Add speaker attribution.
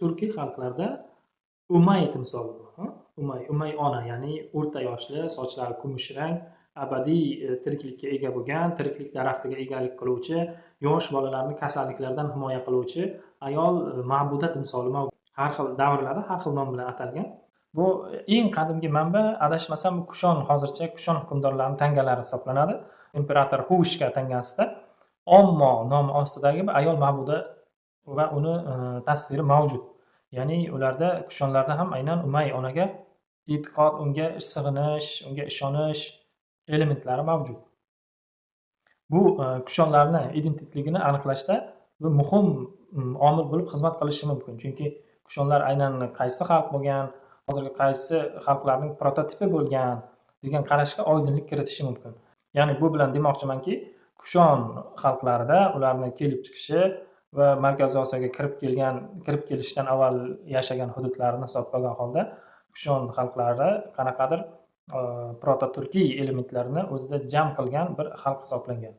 Speaker 1: turkiy xalqlarda Umay timsoli bor. Umay ona, ya'ni o'rta yoshli, sochlari kumushrang, abadiy tiriklikka ega bo'lgan, tiriklik daraxtiga egalik qiluvchi, yosh bolalarni kasalliklardan himoya qiluvchi ayol ma'buda timsoli mavjud. Har xil davrlarda har xil nom bilan atalgan. Bu eng qadimgi manba, adashmasam, Kushon, hozircha Kushon hukmdorlarining tangalari hisoblanadi. Imperator Huvishka tangasida Ommo nomi ostidagi bir ayol ma'buda va uni tasviri mavjud. Ya'ni ularda, Kushonlarda ham aynan Umay onaga e'tiqod, unga sig'inish, unga ishonish elementlari mavjud. Bu Kushonlarni identitligini aniqlashda bu muhim omil bo'lib xizmat qilishi mumkin. Chunki Kushonlar aynan qaysi xalq bo'lgan, hozirgi qaysi xalqlarning prototipi bo'lgan degan qarashga oydinlik kiritishi mumkin. Ya'ni bu bilan demoqchimanki, Kushon xalqlarida ularni kelib chiqishi va Markaziy Osiyoga kirib kelishdan avval yashagan hududlarini hisobga olgan holda Kushon xalqlari qanaqadir prototurkiy elementlarni o'zida jam qilgan bir xalq hisoblangan.